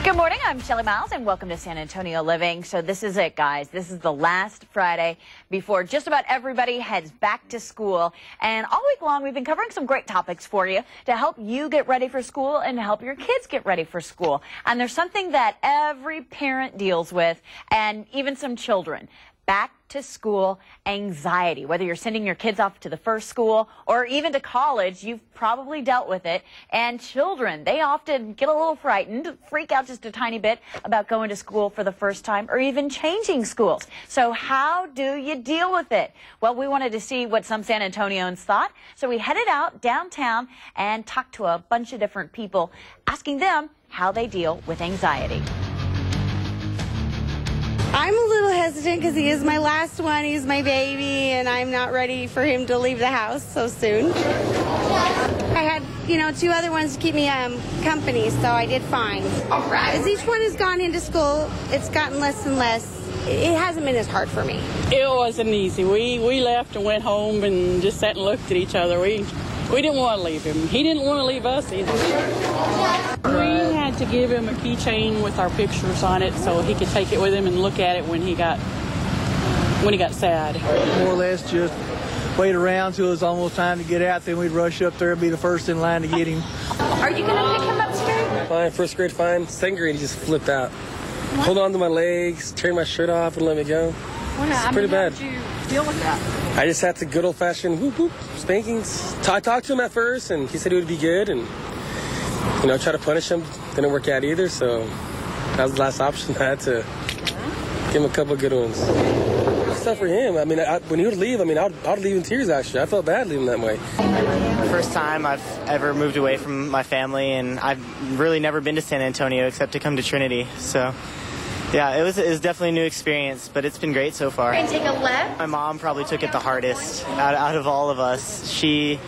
Good morning, I'm Shelly Miles and welcome to San Antonio Living. So this is it, guys. This is the last Friday before just about everybody heads back to school. And all week long, we've been covering some great topics for you to help you get ready for school and to help your kids get ready for school. And there's something that every parent deals with, and even some children. Back to school anxiety. Whether you're sending your kids off to the first school or even to college, you've probably dealt with it. And children, they often get a little frightened, freak out just a tiny bit about going to school for the first time or even changing schools. So how do you deal with it? Well, we wanted to see what some San Antonians thought. So we headed out downtown and talked to a bunch of different people, asking them how they deal with anxiety. I'm a little hesitant because he is my last one. He's my baby, and I'm not ready for him to leave the house so soon. I had, two other ones to keep me company, so I did fine. All right. As each one has gone into school, it's gotten less and less. It hasn't been as hard for me. It wasn't easy. We left and went home and just sat and looked at each other. We didn't want to leave him. He didn't want to leave us either. We had to give him a keychain with our pictures on it so he could take it with him and look at it when he got sad. More or less just wait around till it's almost time to get out, then we'd rush up there and be the first in line to get him. Are you going to pick him up straight? Fine, first grade fine. Second grade he just flipped out. Hold on to my legs, turn my shirt off and let me go. It's pretty bad. How did you deal with that? I just had the good old-fashioned whoop whoop spankings. I talked to him at first and he said it would be good and try to punish him. Didn't work out either, so that was the last option. I had to give him a couple of good ones. It's tough for him. I mean, when he would leave, I'd leave in tears, actually. I felt bad leaving that way. First time I've ever moved away from my family, and I've really never been to San Antonio except to come to Trinity. So, yeah, it was definitely a new experience, but it's been great so far. And take a left. My mom probably took it the hardest out of all of us. She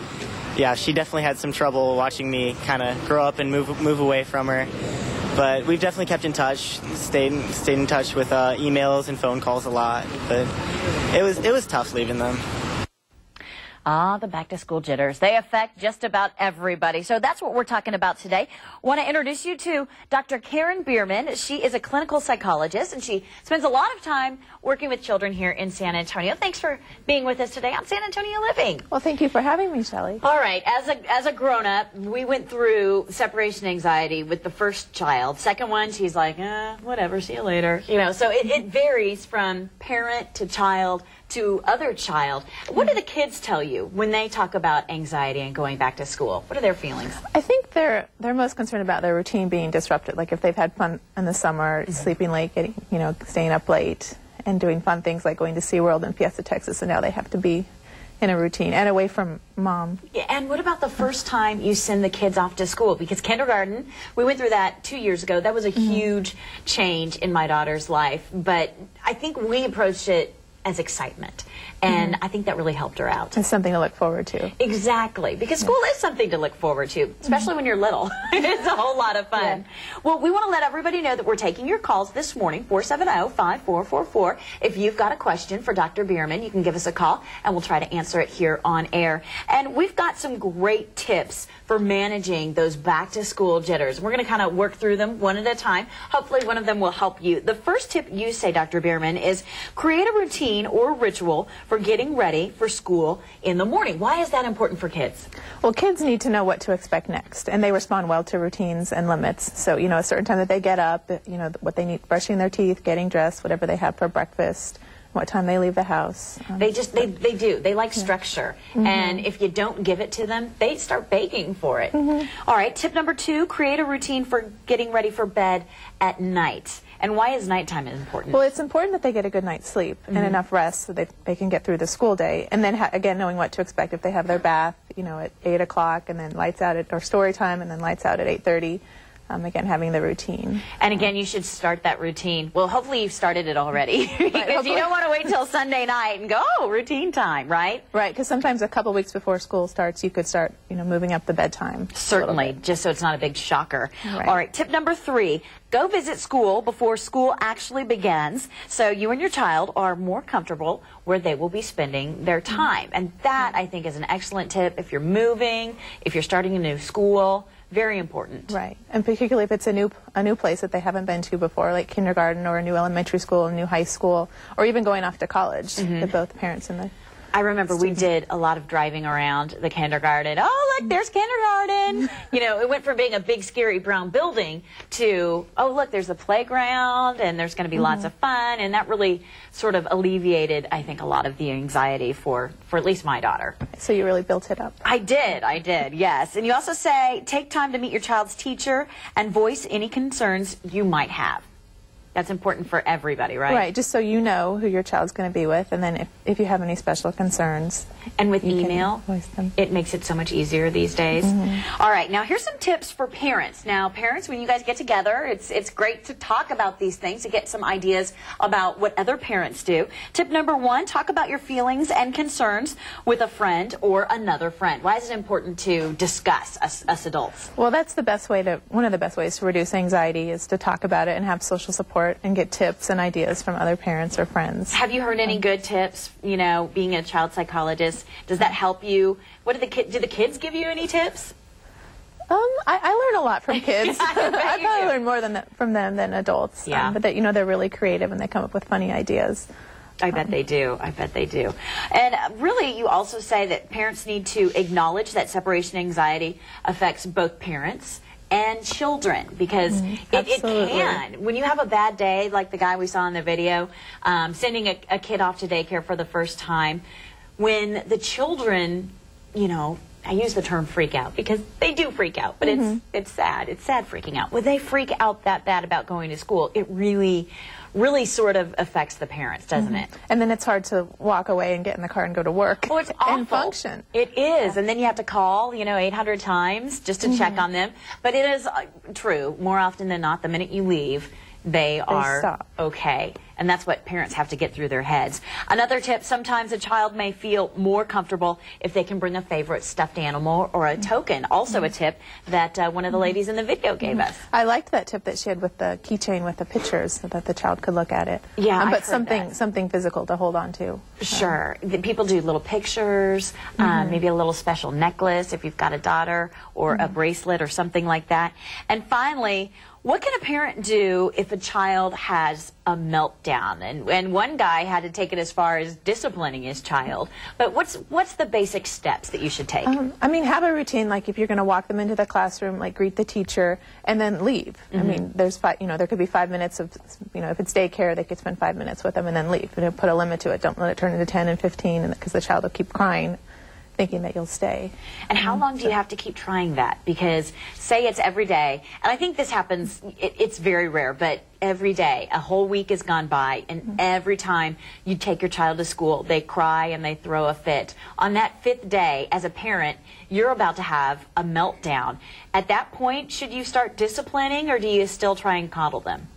definitely had some trouble watching me kind of grow up and move away from her. But we've definitely kept in touch, stayed in touch with emails and phone calls a lot. But it was tough leaving them. The back-to-school jitters. They affect just about everybody. So that's what we're talking about today. Want to introduce you to Dr. Karen Bierman. She is a clinical psychologist, and she spends a lot of time working with children here in San Antonio. Thanks for being with us today on San Antonio Living. Well, thank you for having me, Shelly. All right. As a grown-up, we went through separation anxiety with the first child. Second one, she's like, whatever, see you later. So it varies from parent to child to other child. What do the kids tell you when they talk about anxiety and going back to school? What are their feelings? I think they're most concerned about their routine being disrupted. Like if they've had fun in the summer, sleeping late, staying up late, and doing fun things like going to SeaWorld and Fiesta, Texas, and now they have to be in a routine and away from mom. Yeah, and what about the first time you send the kids off to school? Because kindergarten, we went through that 2 years ago. That was a huge change in my daughter's life. But I think we approached it as excitement, and I think that really helped her out. It's something to look forward to. Exactly, because school is something to look forward to, especially when you're little. It's a whole lot of fun. Yeah. Well, we want to let everybody know that we're taking your calls this morning, 470-5444. If you've got a question for Dr. Bierman, you can give us a call, and we'll try to answer it here on air. And we've got some great tips for managing those back-to-school jitters. We're going to kind of work through them one at a time. Hopefully one of them will help you. The first tip you say, Dr. Bierman, is create a routine or ritual for getting ready for school in the morning. Why is that important for kids? Well, kids need to know what to expect next, and they respond well to routines and limits. So, a certain time that they get up, what they need, brushing their teeth, getting dressed, whatever they have for breakfast, what time they leave the house. They do. They like structure. And if you don't give it to them, they start begging for it. All right, tip number 2, create a routine for getting ready for bed at night. And why is nighttime important? Well, it's important that they get a good night's sleep and enough rest so that they can get through the school day. And then, again, knowing what to expect if they have their bath, at 8 o'clock and then lights out or story time and then lights out at 8:30. Again, having the routine. And again, you should start that routine. Well, hopefully you've started it already. Because you don't want to wait until Sunday night and go, routine time, right? Right, because sometimes a couple weeks before school starts, you could start, moving up the bedtime. Certainly, just so it's not a big shocker. Right. All right, tip number 3, go visit school before school actually begins so you and your child are more comfortable where they will be spending their time. And that, I think, is an excellent tip if you're moving, if you're starting a new school. very important. Right, and particularly if it's a new place that they haven't been to before, like kindergarten or a new elementary school, a new high school, or even going off to college. That both parents and the I remember we did a lot of driving around the kindergarten. Oh, look, there's kindergarten. You know, it went from being a big, scary brown building to, oh, look, there's a playground and there's going to be lots of fun. And that really sort of alleviated, I think, a lot of the anxiety for at least my daughter. So you really built it up. I did, yes. And you also say, take time to meet your child's teacher and voice any concerns you might have. That's important for everybody, right? Right, just so you know who your child's going to be with, and then if you have any special concerns. And with you email, can voice them. it makes it so much easier these days. All right, now here's some tips for parents. Now, parents, when you guys get together, it's great to talk about these things, to get some ideas about what other parents do. Tip number 1, talk about your feelings and concerns with a friend or another friend. Why is it important to discuss us adults? Well, that's the best way to, one of the best ways to reduce anxiety is to talk about it and have social support and get tips and ideas from other parents or friends. Have you heard any good tips, you know, being a child psychologist? Does that help you? What do the kids give you any tips? I learn a lot from kids. I probably learn more from them than adults. Yeah. But that, you know, they're really creative and they come up with funny ideas. I bet they do. I bet they do. And really, you also say that parents need to acknowledge that separation anxiety affects both parents and children, because it can. When you have a bad day, like the guy we saw in the video, sending a kid off to daycare for the first time, when the children, you know, I use the term freak out because they do freak out, but it's sad. It's sad freaking out. When they freak out that bad about going to school, it really sort of affects the parents, doesn't it? And then it's hard to walk away and get in the car and go to work it's awful. and function. It is. And then you have to call, you know, 800 times just to check on them. But it is true. More often than not, the minute you leave, they are stop. Okay. And that's what parents have to get through their heads. Another tip, sometimes a child may feel more comfortable if they can bring a favorite stuffed animal or a token. Also a tip that one of the ladies in the video gave us. I liked that tip that she had with the keychain with the pictures so that the child could look at it. Yeah, but something physical to hold on to. Sure. People do little pictures, maybe a little special necklace if you've got a daughter, or a bracelet or something like that. And finally, what can a parent do if a child has a meltdown? And one guy had to take it as far as disciplining his child. But what's the basic steps that you should take? I mean, have a routine. Like if you're going to walk them into the classroom, like greet the teacher and then leave. I mean, there's there could be 5 minutes of, you know, if it's daycare, they could spend 5 minutes with them and then leave. And put a limit to it. Don't let it turn into 10 and 15, because the child will keep crying, thinking that you'll stay. And how long do you have to keep trying that? Because say it's every day, and I think this happens, it's very rare, but every day, a whole week has gone by, and every time you take your child to school, they cry and they throw a fit. On that 5th day, as a parent, you're about to have a meltdown. At that point, should you start disciplining, or do you still try and coddle them?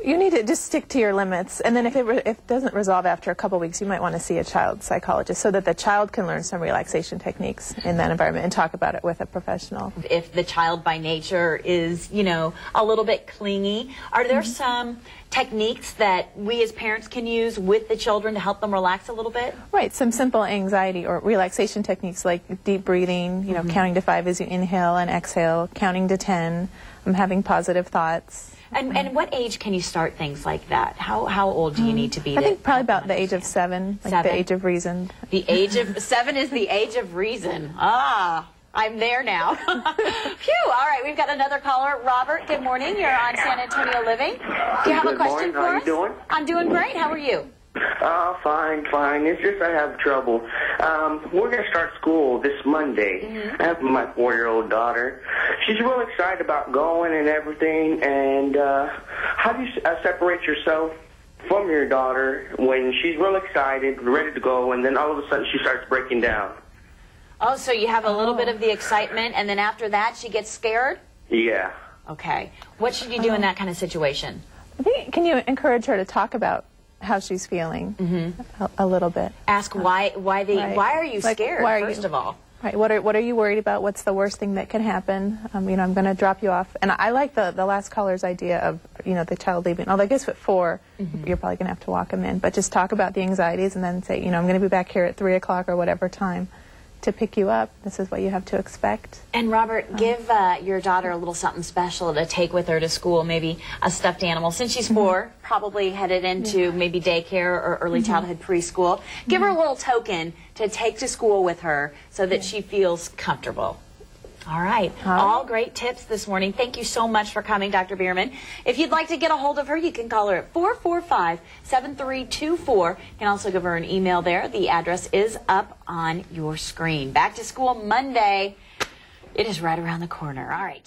You need to just stick to your limits, and then if it doesn't resolve after a couple weeks, you might want to see a child psychologist so that the child can learn some relaxation techniques in that environment and talk about it with a professional. If the child by nature is, you know, a little bit clingy, are there some techniques that we as parents can use with the children to help them relax a little bit? Right, some simple anxiety or relaxation techniques like deep breathing, you know, counting to 5 as you inhale and exhale, counting to 10, having positive thoughts. And what age can you start things like that? How old do you need to be? I think probably about the age of 7, like the age of reason. The age of 7 is the age of reason. Ah, I'm there now. Phew, all right, we've got another caller. Robert, good morning. You're on San Antonio Living. Do you have a question for us? How you doing? I'm doing great. How are you? Fine. It's just I have trouble. We're going to start school this Monday. I have my 4-year-old daughter. She's real excited about going and everything. And how do you separate yourself from your daughter when she's real excited, ready to go, and then all of a sudden she starts breaking down? Oh, so you have a little bit of the excitement, and then after that she gets scared? Yeah. Okay. What should you do in that kind of situation? I think, can you encourage her to talk about how she's feeling a little bit? Ask why are you scared, first of all? Right. What are you worried about? What's the worst thing that can happen? You know, I'm going to drop you off. And I like the last caller's idea of, you know, the child leaving. Although I guess at 4, you're probably going to have to walk them in. But just talk about the anxieties and then say, you know, I'm going to be back here at 3 o'clock or whatever time. to pick you up. This is what you have to expect. And Robert, give your daughter a little something special to take with her to school, maybe a stuffed animal. Since she's 4, probably headed into maybe daycare or early childhood preschool. Give her a little token to take to school with her so that she feels comfortable. All right. All great tips this morning. Thank you so much for coming, Dr. Bierman. If you'd like to get a hold of her, you can call her at 445-7324. You can also give her an email there. The address is up on your screen. Back to school Monday. It is right around the corner. All right.